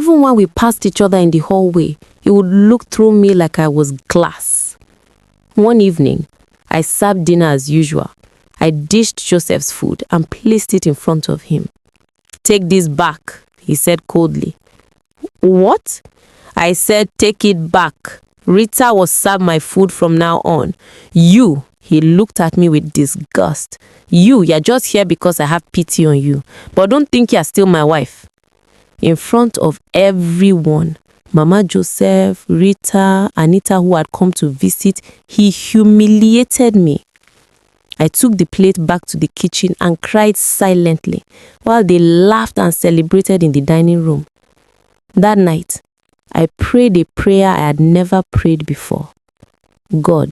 Even when we passed each other in the hallway, he would look through me like I was glass. One evening, I served dinner as usual. I dished Joseph's food and placed it in front of him. "Take this back," he said coldly. "What?" I said, "Take it back. Rita will serve my food from now on. You," he looked at me with disgust. You're just here because I have pity on you. But don't think you're still my wife." In front of everyone, Mama Joseph, Rita, Anita, who had come to visit, he humiliated me. I took the plate back to the kitchen and cried silently while they laughed and celebrated in the dining room. That night, I prayed a prayer I had never prayed before. God,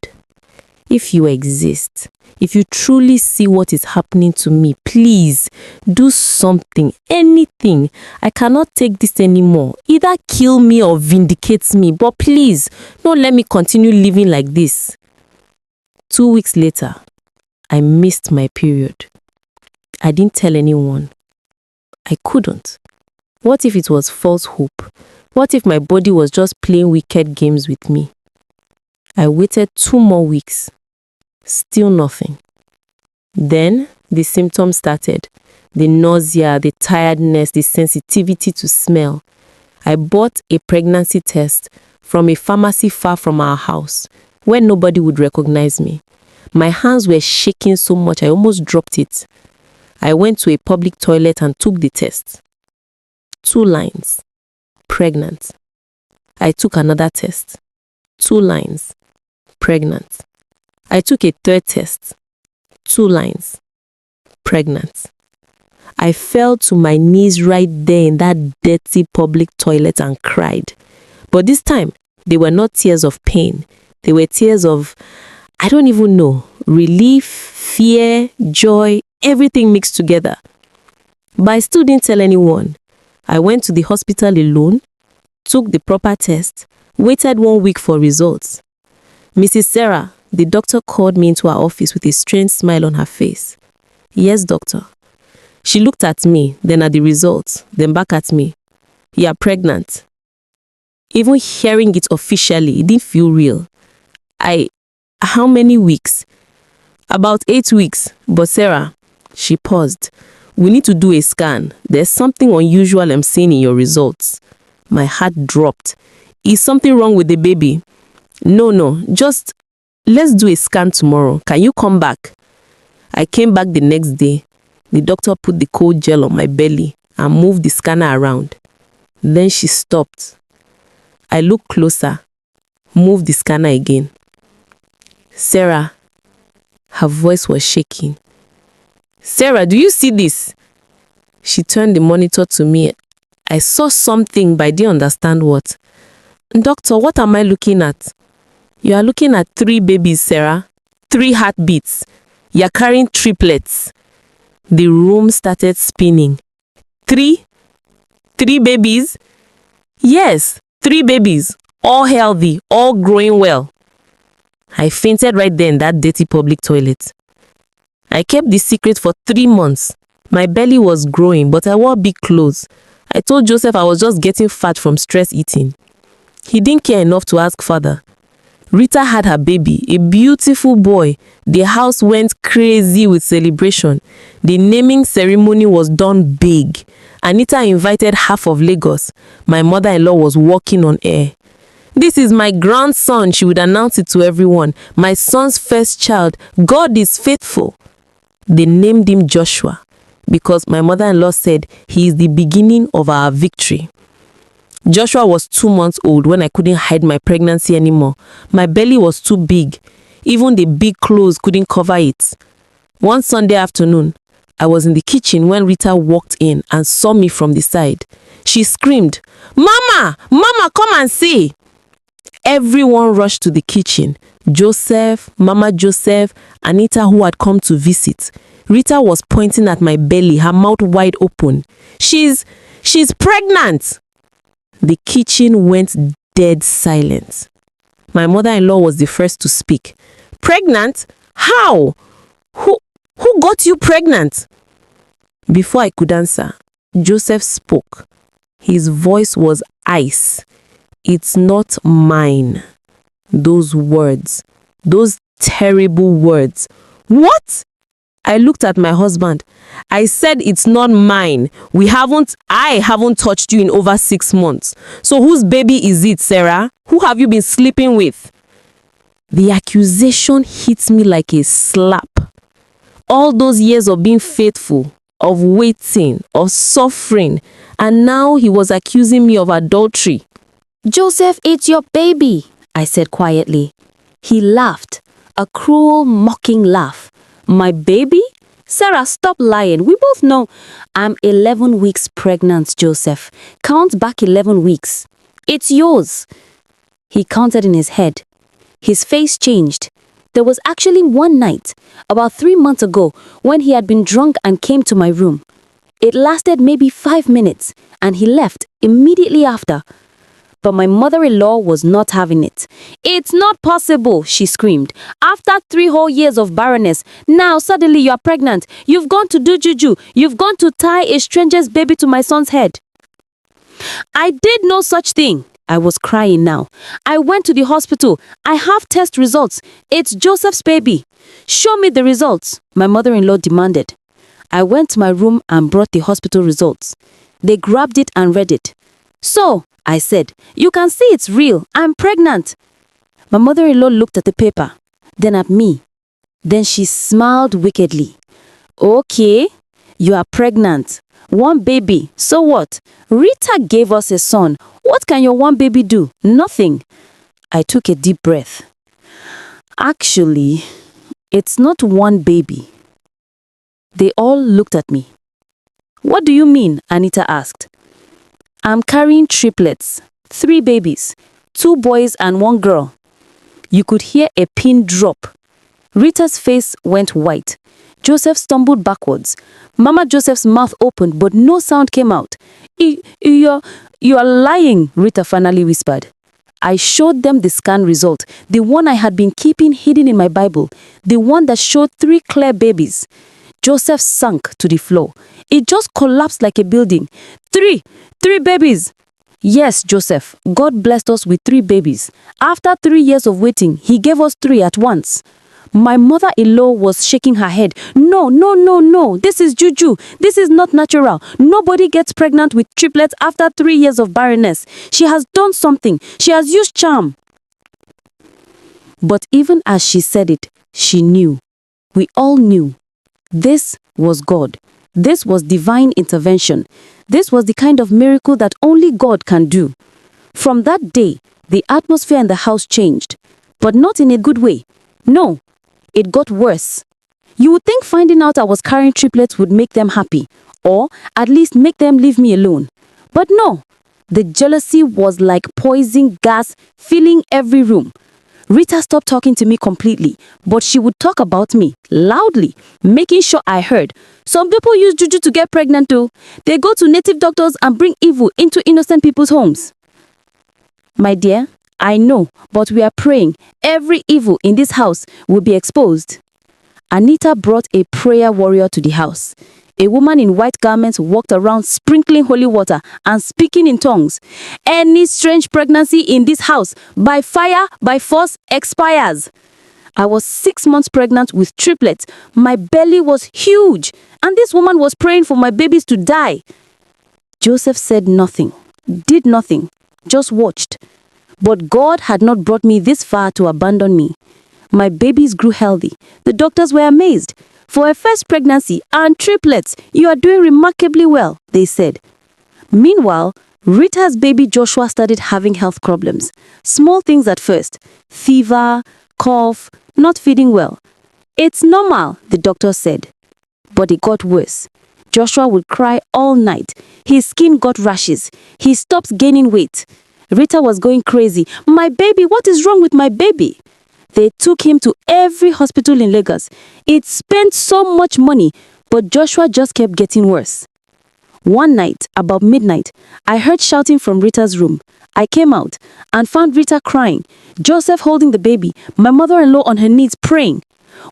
if you exist, if you truly see what is happening to me, please do something, anything. I cannot take this anymore. Either kill me or vindicate me, but please, don't let me continue living like this. 2 weeks later, I missed my period. I didn't tell anyone. I couldn't. What if it was false hope? What if my body was just playing wicked games with me? I waited 2 more weeks. Still nothing. Then the symptoms started. The nausea, the tiredness, the sensitivity to smell. I bought a pregnancy test from a pharmacy far from our house where nobody would recognize me. My hands were shaking so much I almost dropped it. I went to a public toilet and took the test. 2 lines. Pregnant. I took another test. 2 lines. Pregnant. I took a third test. 2 lines. Pregnant. I fell to my knees right there in that dirty public toilet and cried. But this time, they were not tears of pain. They were tears of, I don't even know, relief, fear, joy, everything mixed together. But I still didn't tell anyone. I went to the hospital alone, took the proper test, waited 1 week for results. Mrs. Sarah, the doctor, called me into her office with a strange smile on her face. "Yes, doctor." She looked at me, then at the results, then back at me. "You're pregnant." Even hearing it officially, it didn't feel real. How many weeks? "About 8 weeks. But Sarah," she paused, "we need to do a scan. There's something unusual I'm seeing in your results." My heart dropped. "Is something wrong with the baby?" No, just let's do a scan tomorrow. Can you come back?" I came back the next day. The doctor put the cold gel on my belly and moved the scanner around. Then she stopped. I looked closer, moved the scanner again. "Sarah," her voice was shaking. "Sarah, do you see this?" She turned the monitor to me. I saw something, but I didn't understand what. "Doctor, what am I looking at?" "You are looking at 3 babies, Sarah. 3 heartbeats. You're carrying triplets." The room started spinning. Three babies? Yes, 3 babies. All healthy, all growing well. I fainted right there in that dirty public toilet. I kept the secret for 3 months. My belly was growing, but I wore big clothes. I told Joseph I was just getting fat from stress eating. He didn't care enough to ask father. Rita had her baby, a beautiful boy. The house went crazy with celebration. The naming ceremony was done big. Anita invited half of Lagos. My mother-in-law was walking on air. "This is my grandson," she would announce it to everyone. "My son's first child. God is faithful." They named him Joshua because my mother-in-law said he is the beginning of our victory. Joshua was 2 months old when I couldn't hide my pregnancy anymore. My belly was too big. Even the big clothes couldn't cover it. One Sunday afternoon, I was in the kitchen when Rita walked in and saw me from the side. She screamed, "Mama! Mama, come and see!" Everyone rushed to the kitchen. Joseph, Mama Joseph, Anita, who had come to visit. Rita was pointing at my belly, her mouth wide open. She's pregnant!" The kitchen went dead silent. My mother-in-law was the first to speak. "Pregnant? How? Who got you pregnant?" Before I could answer, Joseph spoke. His voice was ice. "It's not mine." Those words, those terrible words. "What?" I looked at my husband. "I said it's not mine. I haven't touched you in over 6 months. So whose baby is it, Sarah? Who have you been sleeping with?" The accusation hit me like a slap. All those years of being faithful, of waiting, of suffering, and now he was accusing me of adultery. "Joseph, it's your baby," I said quietly. He laughed, a cruel, mocking laugh. "My baby? Sarah, stop lying. We both know." "I'm 11 weeks pregnant, Joseph. Count back 11 weeks. It's yours." He counted in his head. His face changed. There was actually one night, about 3 months ago, when he had been drunk and came to my room. It lasted maybe 5 minutes, and he left immediately after. But my mother-in-law was not having it. "It's not possible," she screamed. "After 3 whole years of barrenness, now suddenly you are pregnant. You've gone to do juju. You've gone to tie a stranger's baby to my son's head." "I did no such thing." I was crying now. "I went to the hospital. I have test results. It's Joseph's baby." "Show me the results," my mother-in-law demanded. I went to my room and brought the hospital results. They grabbed it and read it. "So," I said, "you can see it's real. I'm pregnant." My mother-in-law looked at the paper, then at me. Then she smiled wickedly. "Okay, you are pregnant. 1 baby. So what? Rita gave us a son. What can your 1 baby do? Nothing." I took a deep breath. "Actually, it's not 1 baby." They all looked at me. "What do you mean?" Anita asked. "I'm carrying triplets, 3 babies, 2 boys and 1 girl." You could hear a pin drop. Rita's face went white. Joseph stumbled backwards. Mama Joseph's mouth opened, but no sound came out. You are lying," Rita finally whispered. I showed them the scan result, the one I had been keeping hidden in my Bible, the one that showed 3 clear babies. Joseph sank to the floor. It just collapsed like a building. Three babies." "Yes, Joseph, God blessed us with 3 babies. After 3 years of waiting, he gave us 3 at once." My mother-in-law was shaking her head. No, this is juju. This is not natural. Nobody gets pregnant with triplets after 3 years of barrenness. She has done something. She has used charm." But even as she said it, she knew. We all knew. This was God. This was divine intervention. This was the kind of miracle that only God can do. From that day, the atmosphere in the house changed. But not in a good way. No, it got worse. You would think finding out I was carrying triplets would make them happy, or at least make them leave me alone. But no, the jealousy was like poison gas filling every room. Rita stopped talking to me completely, but she would talk about me loudly, making sure I heard. "Some people use juju to get pregnant too. They go to native doctors and bring evil into innocent people's homes." My dear, I know, but we are praying. Every evil in this house will be exposed. Anita brought a prayer warrior to the house. A woman in white garments walked around sprinkling holy water and speaking in tongues. "Any strange pregnancy in this house, by fire, by force, expires." I was 6 months pregnant with triplets. My belly was huge, and this woman was praying for my babies to die. Joseph said nothing, did nothing, just watched. But God had not brought me this far to abandon me. My babies grew healthy. The doctors were amazed. "For a first pregnancy and triplets, you are doing remarkably well," they said. Meanwhile, Rita's baby Joshua started having health problems. Small things at first. Fever, cough, not feeding well. "It's normal," the doctor said. But it got worse. Joshua would cry all night. His skin got rashes. He stopped gaining weight. Rita was going crazy. "My baby, what is wrong with my baby?" They took him to every hospital in Lagos. It spent so much money, but Joshua just kept getting worse. One night, about midnight, I heard shouting from Rita's room. I came out and found Rita crying, Joseph holding the baby, my mother-in-law on her knees praying.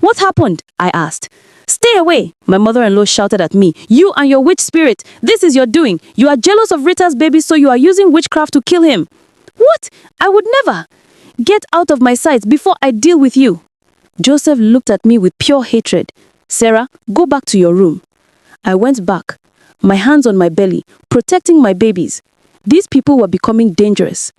"What happened?" I asked. Stay away, my mother-in-law shouted at me. You and your witch spirit, this is your doing. You are jealous of Rita's baby, so you are using witchcraft to kill him. What? I would never. Get out of my sight before I deal with you. Joseph looked at me with pure hatred. Sarah, go back to your room. I went back, my hands on my belly, protecting my babies. These people were becoming dangerous.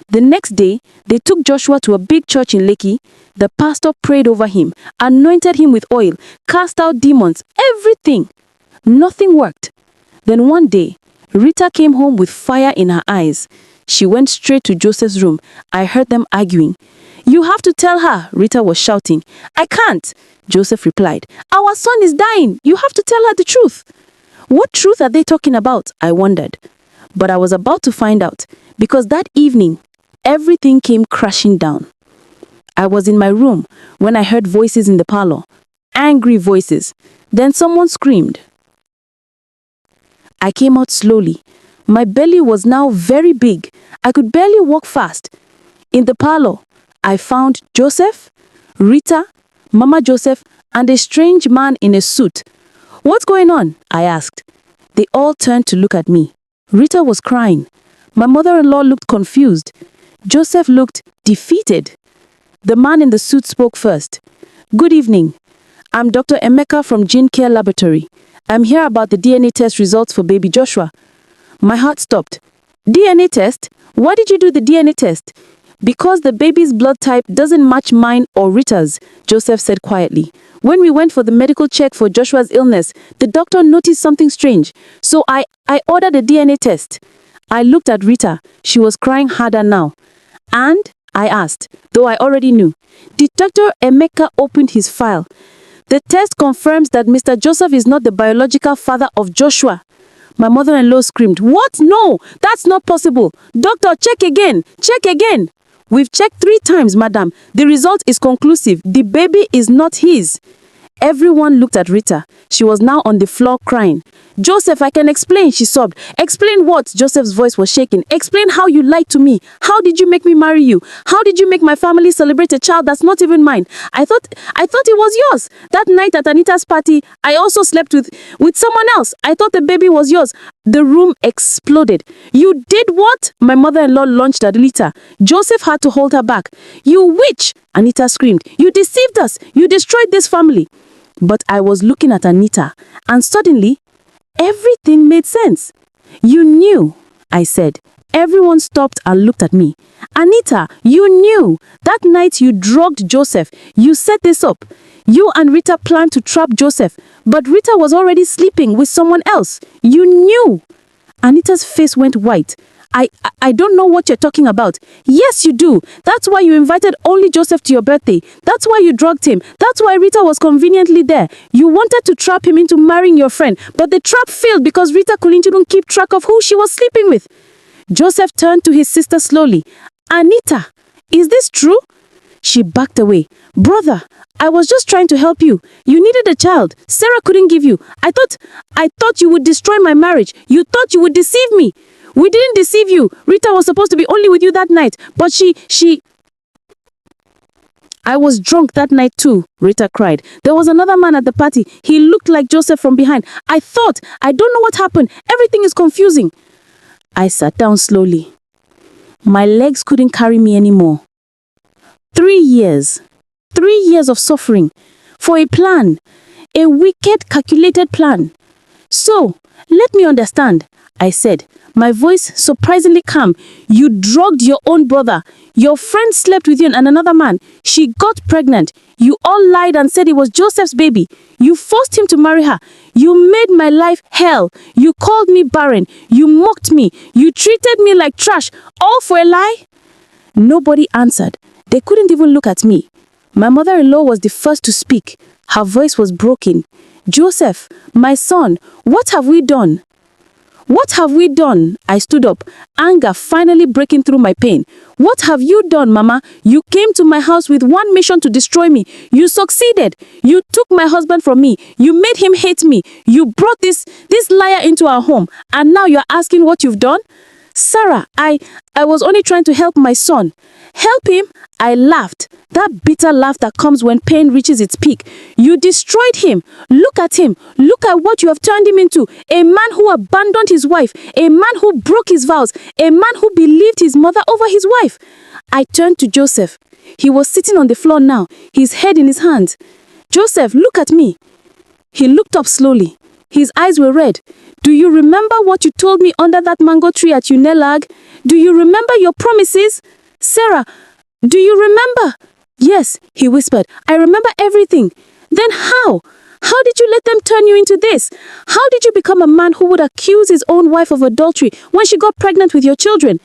The next day, they took Joshua to a big church in Lekki. The pastor prayed over him, anointed him with oil, cast out demons, everything. Nothing worked. Then one day, Rita came home with fire in her eyes. She went straight to Joseph's room. I heard them arguing. You have to tell her, Rita was shouting. I can't, Joseph replied. Our son is dying. You have to tell her the truth. What truth are they talking about? I wondered. But I was about to find out, because that evening, everything came crashing down. I was in my room when I heard voices in the parlor. Angry voices. Then someone screamed. I came out slowly. My belly was now very big. I could barely walk fast. In the parlor, I found Joseph, Rita, Mama Joseph, and a strange man in a suit. What's going on? I asked. They all turned to look at me. Rita was crying. My mother-in-law looked confused. Joseph looked defeated. The man in the suit spoke first. Good evening. I'm Dr. Emeka from Gene Care Laboratory. I'm here about the DNA test results for baby Joshua. My heart stopped. DNA test? Why did you do the DNA test? Because the baby's blood type doesn't match mine or Rita's, Joseph said quietly. When we went for the medical check for Joshua's illness, the doctor noticed something strange. So I ordered a DNA test. I looked at Rita. She was crying harder now. And I asked, though I already knew. Dr. Emeka opened his file. The test confirms that Mr. Joseph is not the biological father of Joshua. My mother-in-law screamed, What? No, that's not possible. Doctor, check again. Check again. We've checked 3 times, madam. The result is conclusive. The baby is not his. Everyone looked at Rita. She was now on the floor crying. Joseph, I can explain, she sobbed. Explain what? Joseph's voice was shaking. Explain how you lied to me. How did you make me marry you? How did you make my family celebrate a child that's not even mine? I thought it was yours. That night at Anita's party, I also slept with someone else. I thought the baby was yours. The room exploded. You did what? My mother-in-law launched at Rita. Joseph had to hold her back. You witch! Anita screamed. You deceived us. You destroyed this family. But I was looking at Anita, and suddenly, everything made sense. You knew, I said. Everyone stopped and looked at me. Anita, you knew. That night you drugged Joseph. You set this up. You and Rita planned to trap Joseph, but Rita was already sleeping with someone else. You knew. Anita's face went white. I don't know what you're talking about. Yes, you do. That's why you invited only Joseph to your birthday. That's why you drugged him. That's why Rita was conveniently there. You wanted to trap him into marrying your friend, but the trap failed because Rita couldn't even keep track of who she was sleeping with. Joseph turned to his sister slowly. Anita, is this true? She backed away. Brother, I was just trying to help you. You needed a child. Sarah couldn't give you. I thought you would destroy my marriage. You thought you would deceive me. We didn't deceive you. Rita was supposed to be only with you that night, but she... I was drunk that night too, Rita cried. There was another man at the party. He looked like Joseph from behind. I don't know what happened. Everything is confusing. I sat down slowly. My legs couldn't carry me anymore. 3 years. 3 years of suffering. For a plan. A wicked, calculated plan. So, let me understand, I said, my voice surprisingly calm. You drugged your own brother. Your friend slept with you and another man. She got pregnant. You all lied and said it was Joseph's baby. You forced him to marry her. You made my life hell. You called me Barren. You mocked me. You treated me like trash. All for a lie? Nobody answered. They couldn't even look at me. My mother-in-law was the first to speak. Her voice was broken. Joseph, my son, what have we done? What have we done? I stood up, anger finally breaking through my pain. What have you done, Mama? You came to my house with one mission to destroy me. You succeeded. You took my husband from me. You made him hate me. You brought this liar into our home. And now you're asking what you've done? Sarah, I was only trying to help my son. Help him? I laughed. That bitter laugh that comes when pain reaches its peak. You destroyed him. Look at him. Look at what you have turned him into. A man who abandoned his wife. A man who broke his vows. A man who believed his mother over his wife. I turned to Joseph. He was sitting on the floor now, his head in his hands. Joseph, look at me. He looked up slowly. His eyes were red. Do you remember what you told me under that mango tree at Unelag? Do you remember your promises? Sarah, do you remember? Yes, he whispered. I remember everything. Then how? How did you let them turn you into this? How did you become a man who would accuse his own wife of adultery when she got pregnant with your children?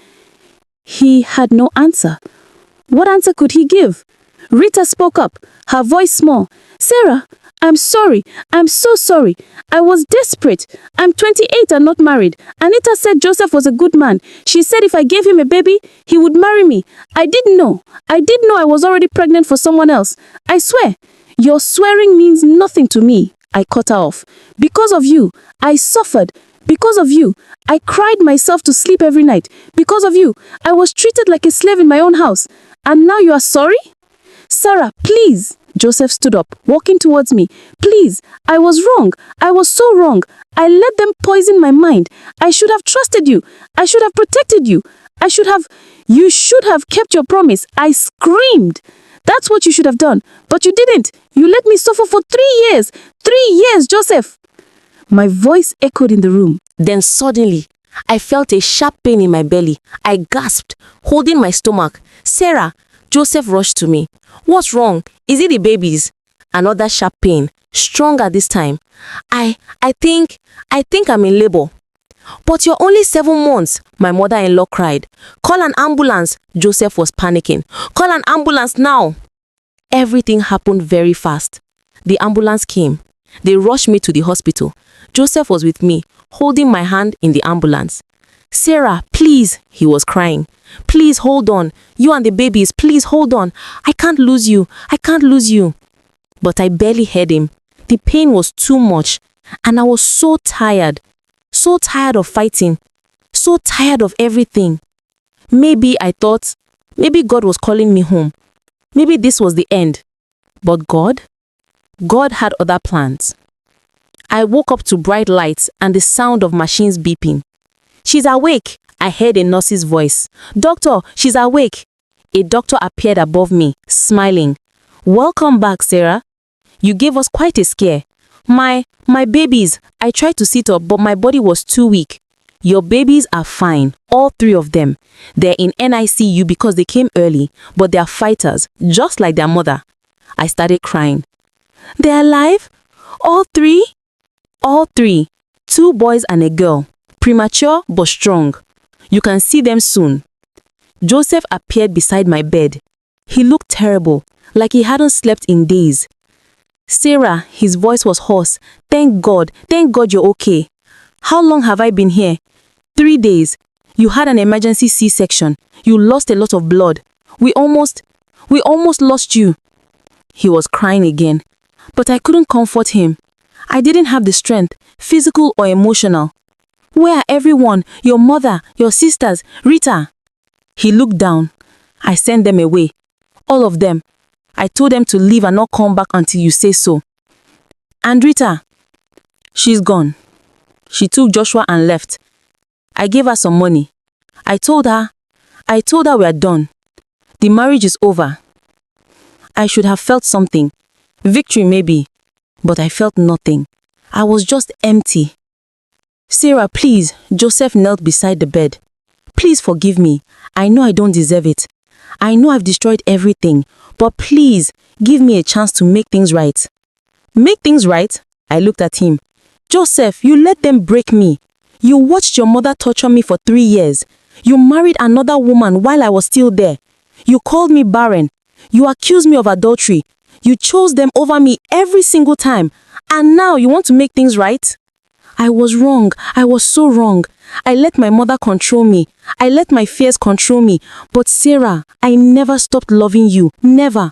He had no answer. What answer could he give? Rita spoke up, her voice small. Sarah, I'm sorry. I'm so sorry. I was desperate. I'm 28 and not married. Anita said Joseph was a good man. She said if I gave him a baby, he would marry me. I didn't know. I didn't know I was already pregnant for someone else. I swear. Your swearing means nothing to me. I cut her off. Because of you, I suffered. Because of you, I cried myself to sleep every night. Because of you, I was treated like a slave in my own house. And now you are sorry? Sarah, please. Joseph stood up, walking towards me. Please, I was wrong. I was so wrong. I let them poison my mind. I should have trusted you. I should have protected you. You should have kept your promise. I screamed. That's what you should have done. But you didn't. You let me suffer for 3 years. 3 years, Joseph. My voice echoed in the room. Then suddenly, I felt a sharp pain in my belly. I gasped, holding my stomach. Sarah, Joseph rushed to me. What's wrong? Is it the babies? Another sharp pain, stronger this time. I think I'm in labor. But you're only 7 months, my mother-in-law cried. Call an ambulance. Joseph was panicking. Call an ambulance now. Everything happened very fast. The ambulance came. They rushed me to the hospital. Joseph was with me, holding my hand in the ambulance. Sarah, please, he was crying. Please hold on. You and the babies, please hold on. I can't lose you. I can't lose you. But I barely heard him. The pain was too much. And I was so tired. So tired of fighting. So tired of everything. Maybe I thought, maybe God was calling me home. Maybe this was the end. But God had other plans. I woke up to bright lights and the sound of machines beeping. She's awake, I heard a nurse's voice. Doctor, she's awake. A doctor appeared above me, smiling. Welcome back, Sarah. You gave us quite a scare. My babies, I tried to sit up, but my body was too weak. Your babies are fine, all 3 of them. They're in NICU because they came early, but they're fighters, just like their mother. I started crying. They're alive? All 3? All 3. 2 boys and a girl. Premature but strong. You can see them soon. Joseph appeared beside my bed. He looked terrible, like he hadn't slept in days. Sarah, his voice was hoarse. Thank God you're okay. How long have I been here? 3 days. You had an emergency C-section. You lost a lot of blood. We almost lost you. He was crying again, but I couldn't comfort him. I didn't have the strength, physical or emotional. Where are everyone? Your mother, your sisters, Rita? He looked down. I sent them away. All of them. I told them to leave and not come back until you say so. And Rita? She's gone. She took Joshua and left. I gave her some money. I told her we are done. The marriage is over. I should have felt something. Victory maybe. But I felt nothing. I was just empty. Sarah, please. Joseph knelt beside the bed. Please forgive me. I know I don't deserve it. I know I've destroyed everything. But please, give me a chance to make things right. Make things right? I looked at him. Joseph, you let them break me. You watched your mother torture me for 3 years. You married another woman while I was still there. You called me Barren. You accused me of adultery. You chose them over me every single time. And now you want to make things right? I was wrong. I was so wrong. I let my mother control me. I let my fears control me. But Sarah, I never stopped loving you. Never.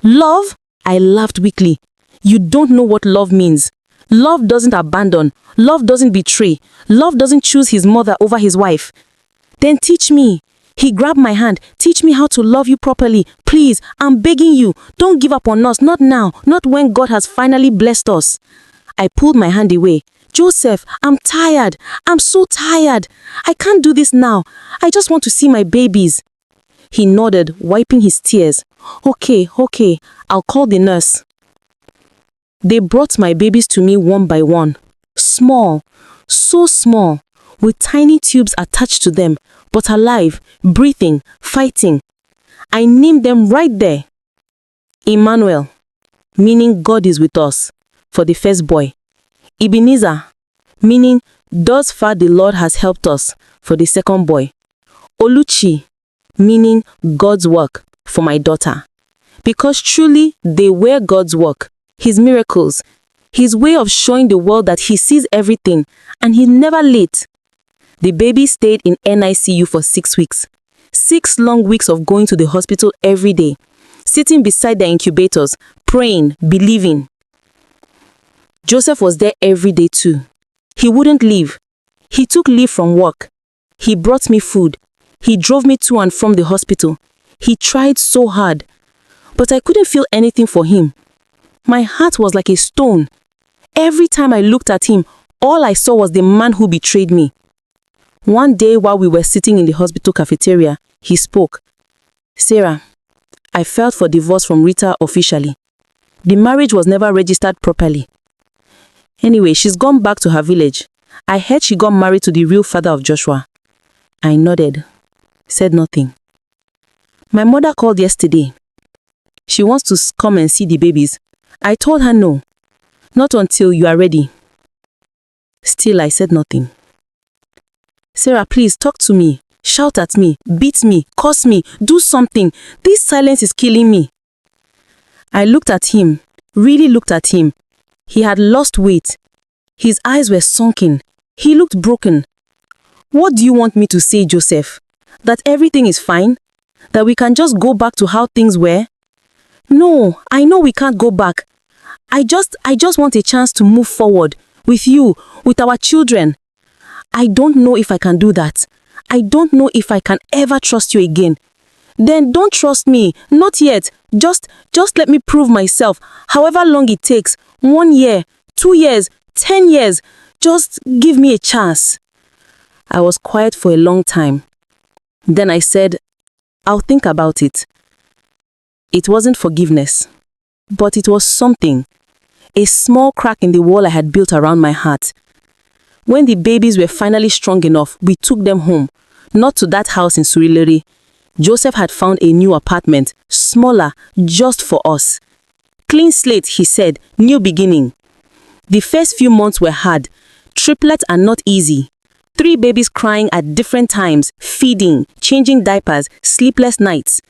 Love? I laughed weakly. You don't know what love means. Love doesn't abandon. Love doesn't betray. Love doesn't choose his mother over his wife. Then teach me. He grabbed my hand. Teach me how to love you properly. Please, I'm begging you. Don't give up on us. Not now. Not when God has finally blessed us. I pulled my hand away. Joseph, I'm tired. I'm so tired. I can't do this now. I just want to see my babies. He nodded, wiping his tears. Okay, I'll call the nurse. They brought my babies to me one by one. Small, so small, with tiny tubes attached to them, but alive, breathing, fighting. I named them right there. Emmanuel, meaning God is with us, for the first boy. Ebenezer, meaning thus far the Lord has helped us, for the second boy. Oluchi, meaning God's work, for my daughter. Because truly they were God's work, His miracles, His way of showing the world that He sees everything and He's never late. The baby stayed in NICU for 6 weeks. 6 long weeks of going to the hospital every day, sitting beside the incubators, praying, believing. Joseph was there every day too. He wouldn't leave. He took leave from work. He brought me food. He drove me to and from the hospital. He tried so hard, but I couldn't feel anything for him. My heart was like a stone. Every time I looked at him, all I saw was the man who betrayed me. One day while we were sitting in the hospital cafeteria, he spoke. Sarah, I filed for divorce from Rita officially. The marriage was never registered properly. Anyway, she's gone back to her village. I heard she got married to the real father of Joshua. I nodded, said nothing. My mother called yesterday. She wants to come and see the babies. I told her no, not until you are ready. Still, I said nothing. Sarah, please talk to me. Shout at me, beat me, curse me, do something. This silence is killing me. I looked at him, really looked at him. He had lost weight. His eyes were sunken. He looked broken. What do you want me to say, Joseph? That everything is fine? That we can just go back to how things were? No, I know we can't go back. I just want a chance to move forward with you, with our children. I don't know if I can do that. I don't know if I can ever trust you again. Then don't trust me, not yet. Just let me prove myself, however long it takes. 1 year, 2 years, 10 years. Just give me a chance. I was quiet for a long time. Then I said, I'll think about it. It wasn't forgiveness, but it was something. A small crack in the wall I had built around my heart. When the babies were finally strong enough, we took them home, not to that house in Surulere. Joseph had found a new apartment, smaller, just for us. Clean slate, he said, new beginning. The first few months were hard. Triplets are not easy. 3 babies crying at different times, feeding, changing diapers, sleepless nights.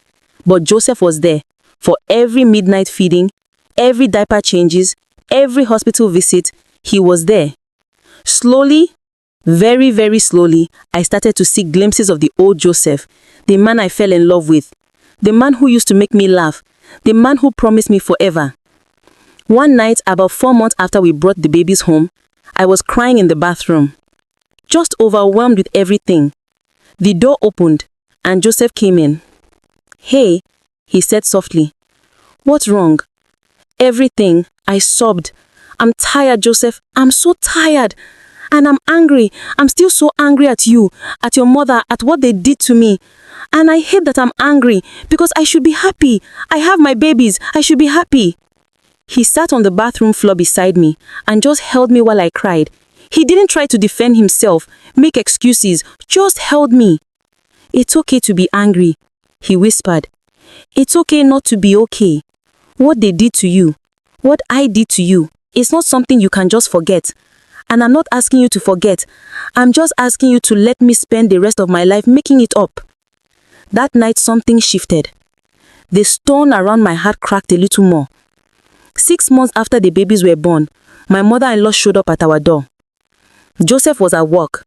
But Joseph was there for every midnight feeding, every diaper changes, every hospital visit. He was there. Slowly, very, very slowly, I started to see glimpses of the old Joseph, the man I fell in love with, the man who used to make me laugh, the man who promised me forever. One night, about 4 months after we brought the babies home, I was crying in the bathroom, just overwhelmed with everything. The door opened, and Joseph came in. Hey, he said softly. What's wrong? Everything, I sobbed. I'm tired, Joseph. I'm so tired. And I'm angry. I'm still so angry at you, at your mother, at what they did to me. And I hate that I'm angry because I should be happy. I have my babies. I should be happy. He sat on the bathroom floor beside me and just held me while I cried. He didn't try to defend himself, make excuses, just held me. It's okay to be angry, he whispered. It's okay not to be okay. What they did to you, what I did to you, it's not something you can just forget. And I'm not asking you to forget. I'm just asking you to let me spend the rest of my life making it up. That night something shifted. The stone around my heart cracked a little more. 6 months after the babies were born, my mother-in-law showed up at our door. Joseph was at work.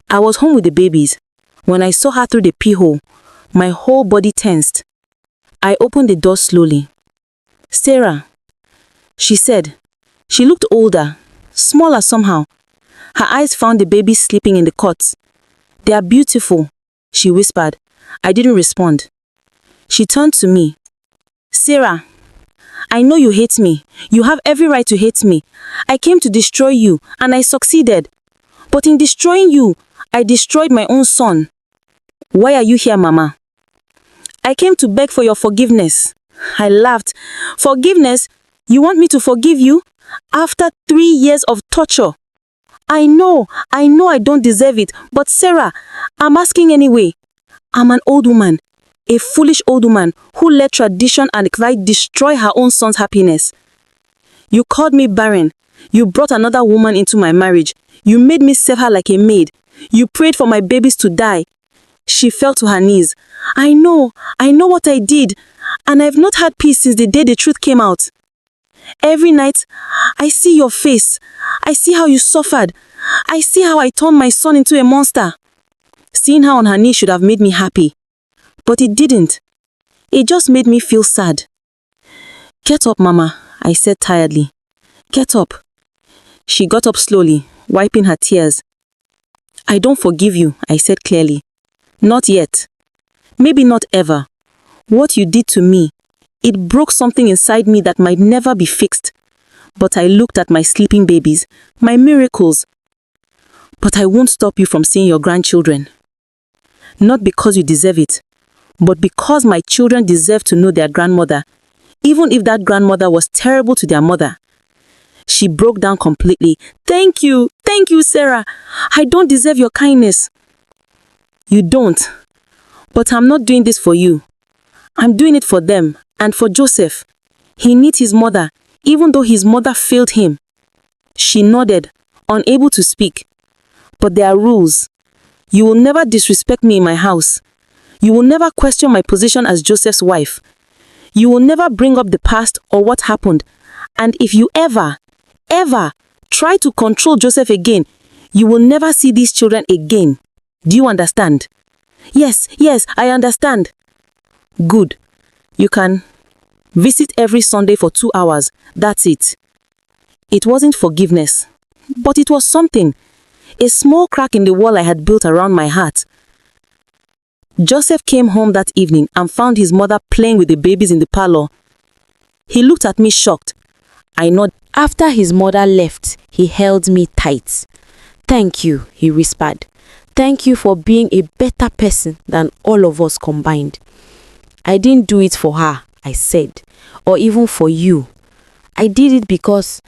I was home with the babies. When I saw her through the peephole, my whole body tensed. I opened the door slowly. Sarah, she said. She looked older, smaller somehow. Her eyes found the babies sleeping in the cot. They are beautiful. she whispered. I didn't respond. She turned to me. Sarah, I know you hate me. You have every right to hate me. I came to destroy you, and I succeeded. But in destroying you, I destroyed my own son. Why are you here, Mama? I came to beg for your forgiveness. I laughed. Forgiveness? You want me to forgive you? After 3 years of torture. I know I don't deserve it, but Sarah, I'm asking anyway. I'm an old woman, a foolish old woman who let tradition and pride destroy her own son's happiness. You called me barren. You brought another woman into my marriage. You made me serve her like a maid. You prayed for my babies to die. She fell to her knees. I know what I did, and I've not had peace since the day the truth came out. Every night, I see your face. I see how you suffered. I see how I turned my son into a monster. Seeing her on her knees should have made me happy. But it didn't. It just made me feel sad. Get up, Mama, I said tiredly. Get up. She got up slowly, wiping her tears. I don't forgive you, I said clearly. Not yet. Maybe not ever. What you did to me, it broke something inside me that might never be fixed. But I looked at my sleeping babies, my miracles. But I won't stop you from seeing your grandchildren. Not because you deserve it, but because my children deserve to know their grandmother, even if that grandmother was terrible to their mother. She broke down completely. Thank you, Sarah. I don't deserve your kindness. You don't. But I'm not doing this for you. I'm doing it for them and for Joseph. He needs his mother, even though his mother failed him. She nodded, unable to speak. But there are rules. You will never disrespect me in my house. You will never question my position as Joseph's wife. You will never bring up the past or what happened. And if you ever try to control Joseph again, you will never see these children again. Do you understand? Yes, I understand. Good. You can visit every Sunday for 2 hours. That's it. It wasn't forgiveness, but it was something. A small crack in the wall I had built around my heart. Joseph came home that evening and found his mother playing with the babies in the parlor. He looked at me shocked. I nodded. After his mother left, he held me tight. Thank you, he whispered. Thank you for being a better person than all of us combined. I didn't do it for her, I said, or even for you. I did it because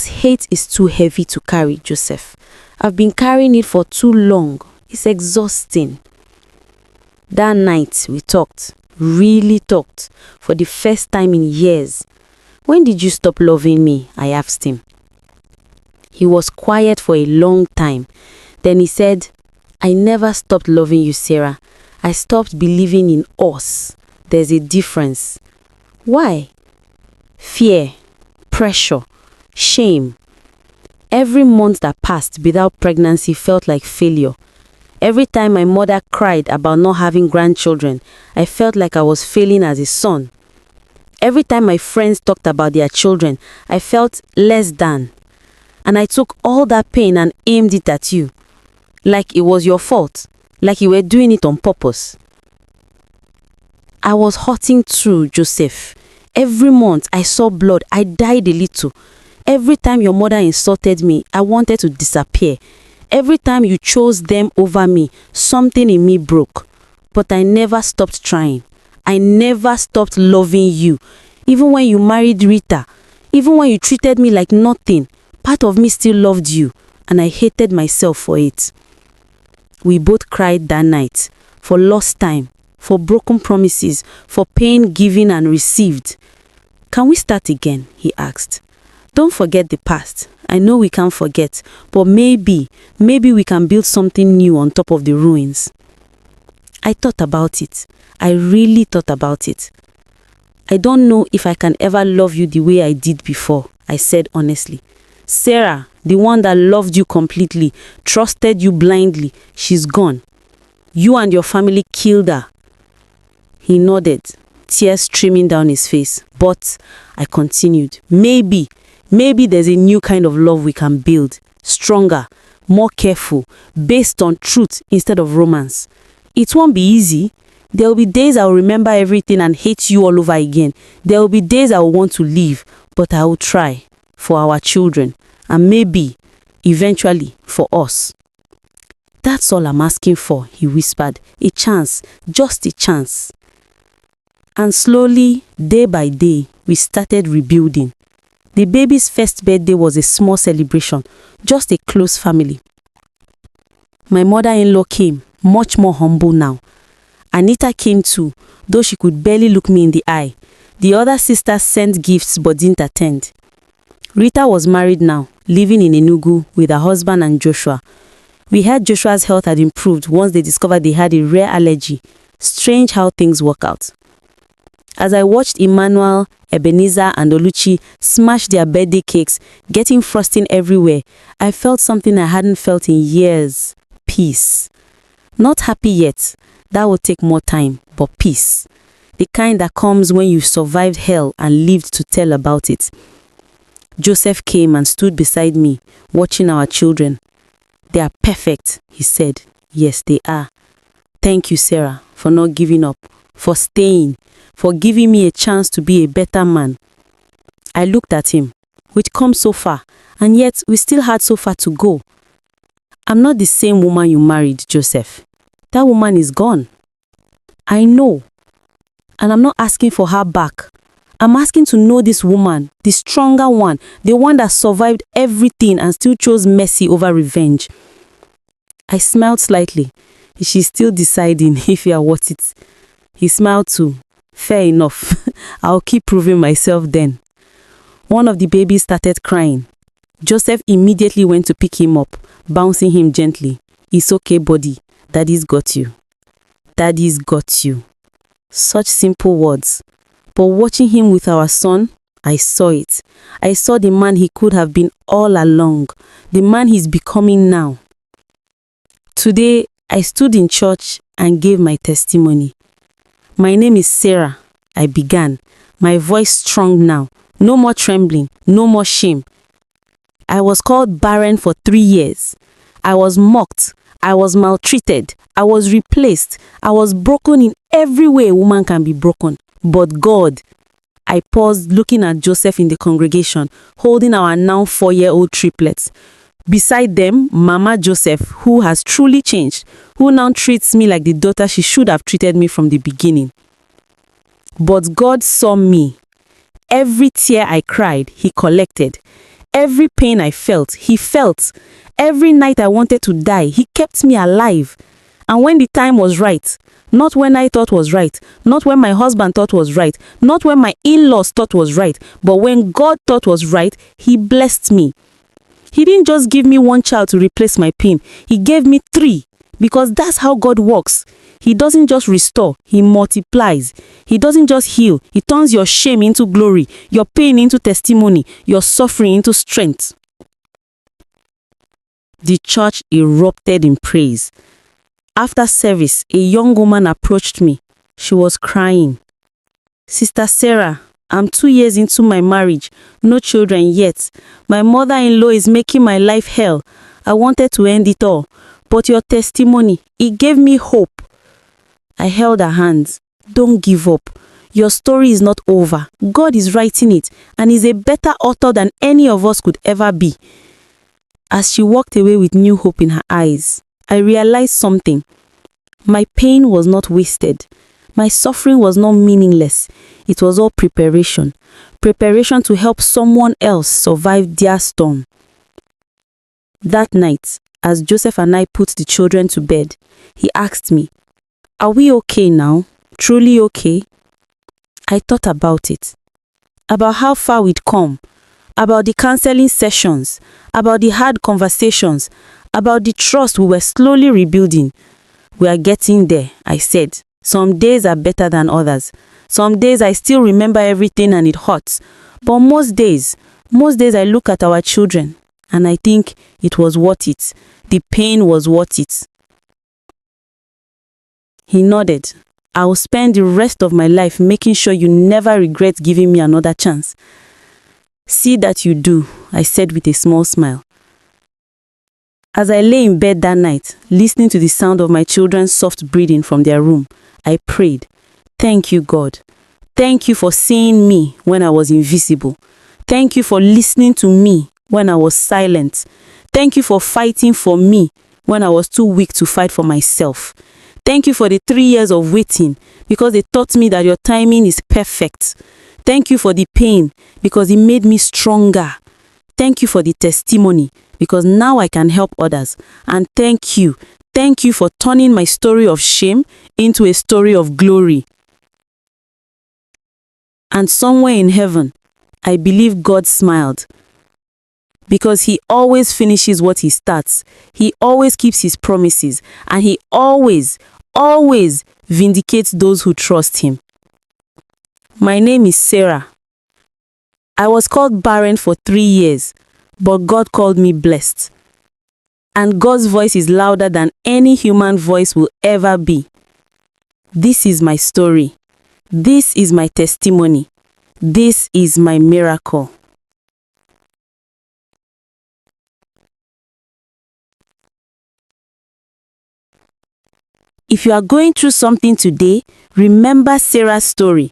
hate is too heavy to carry, Joseph. I've been carrying it for too long. It's exhausting. That night we talked, really talked, for the first time in years. When did you stop loving me? I asked him. He was quiet for a long time. Then he said, I never stopped loving you, Sarah. I stopped believing in us. There's a difference. Why? Fear, pressure, shame. Every month that passed without pregnancy felt like failure. Every time my mother cried about not having grandchildren, I felt like I was failing as a son. Every time my friends talked about their children, I felt less than. And I took all that pain and aimed it at you. Like it was your fault. Like you were doing it on purpose. I was hurting too, Joseph. Every month I saw blood, I died a little. Every time your mother insulted me, I wanted to disappear. Every time you chose them over me, something in me broke. But I never stopped trying. I never stopped loving you. Even when you married Rita, even when you treated me like nothing, part of me still loved you, and I hated myself for it. We both cried that night, for lost time, for broken promises, for pain given and received. Can we start again? He asked. Don't forget the past. I know we can't forget, but maybe we can build something new on top of the ruins. I thought about it. I really thought about it. I don't know if I can ever love you the way I did before, I said honestly. Sarah, the one that loved you completely, trusted you blindly, she's gone. You and your family killed her. He nodded, tears streaming down his face. But I continued, maybe there's a new kind of love we can build. Stronger, more careful, based on truth instead of romance. It won't be easy. There will be days I will remember everything and hate you all over again. There will be days I will want to leave, but I will try for our children and maybe, eventually, for us. That's all I'm asking for, he whispered. A chance, just a chance. And slowly, day by day, we started rebuilding. The baby's first birthday was a small celebration, just a close family. My mother-in-law came, much more humble now. Anita came too, though she could barely look me in the eye. The other sisters sent gifts but didn't attend. Rita was married now, living in Enugu with her husband and Joshua. We heard Joshua's health had improved once they discovered they had a rare allergy. Strange how things work out. As I watched Emmanuel, Ebenezer and Oluchi smash their birthday cakes, getting frosting everywhere, I felt something I hadn't felt in years. Peace. Not happy yet. That will take more time, but peace. The kind that comes when you've survived hell and lived to tell about it. Joseph came and stood beside me, watching our children. They are perfect, he said. Yes, they are. Thank you, Sarah, for not giving up, for staying, for giving me a chance to be a better man. I looked at him. We'd come so far, and yet we still had so far to go. I'm not the same woman you married, Joseph. That woman is gone. I know. And I'm not asking for her back. I'm asking to know this woman, the stronger one, the one that survived everything and still chose mercy over revenge. I smiled slightly. She's still deciding if you are worth it. He smiled too. Fair enough. I'll keep proving myself then. One of the babies started crying. Joseph immediately went to pick him up, bouncing him gently. It's okay, buddy. Daddy's got you. Daddy's got you. Such simple words. But watching him with our son, I saw it. I saw the man he could have been all along. The man he's becoming now. Today, I stood in church and gave my testimony. My name is Sarah, I began. My voice strong now. No more trembling, no more shame. I was called barren for 3 years. I was mocked. I was maltreated. I was replaced. I was broken in every way a woman can be broken. But God, I paused looking at Joseph in the congregation, holding our now 4-year-old triplets. Beside them, Mama Joseph, who has truly changed, who now treats me like the daughter she should have treated me from the beginning. But God saw me. Every tear I cried, He collected. Every pain I felt, He felt. Every night I wanted to die, He kept me alive. And when the time was right, not when I thought was right, not when my husband thought was right, not when my in-laws thought was right, but when God thought was right, He blessed me. He didn't just give me 1 child to replace my pain. He gave me 3, because that's how God works. He doesn't just restore, He multiplies. He doesn't just heal, He turns your shame into glory, your pain into testimony, your suffering into strength. The church erupted in praise. After service, a young woman approached me. She was crying. Sister Sarah, I'm 2 years into my marriage, no children yet. My mother-in-law is making my life hell. I wanted to end it all, but your testimony, it gave me hope. I held her hands. Don't give up. Your story is not over. God is writing it, and is a better author than any of us could ever be. As she walked away with new hope in her eyes, I realized something. My pain was not wasted. My suffering was not meaningless. It was all preparation. Preparation to help someone else survive their storm. That night, as Joseph and I put the children to bed, he asked me, "Are we okay now? Truly okay?" I thought about it. About how far we'd come. About the counseling sessions. About the hard conversations. About the trust we were slowly rebuilding. We are getting there, I said. Some days are better than others. Some days I still remember everything and it hurts. But most days I look at our children and I think it was worth it. The pain was worth it. He nodded. I will spend the rest of my life making sure you never regret giving me another chance. See that you do, I said with a small smile. As I lay in bed that night, listening to the sound of my children's soft breathing from their room, I prayed, "Thank you, God. Thank you for seeing me when I was invisible. Thank you for listening to me when I was silent. Thank you for fighting for me when I was too weak to fight for myself. Thank you for the 3 years of waiting because they taught me that your timing is perfect. Thank you for the pain because it made me stronger. Thank you for the testimony because now I can help others. And thank you for turning my story of shame into a story of glory." And somewhere in heaven, I believe God smiled because he always finishes what he starts. He always keeps his promises, and he always vindicates those who trust him. My name is Sarah. I was called barren for 3 years, but God called me blessed. And God's voice is louder than any human voice will ever be. This is my story. This is my testimony. This is my miracle. If you are going through something today, remember Sarah's story.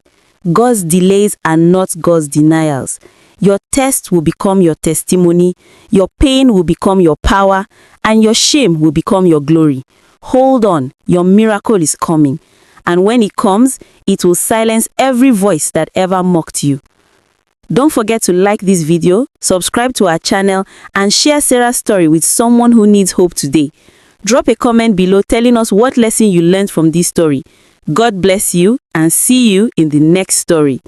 God's delays are not God's denials. Your test will become your testimony, your pain will become your power, and your shame will become your glory. Hold on, your miracle is coming. And when it comes, it will silence every voice that ever mocked you. Don't forget to like this video, subscribe to our channel, and share Sarah's story with someone who needs hope today. Drop a comment below telling us what lesson you learned from this story. God bless you and see you in the next story.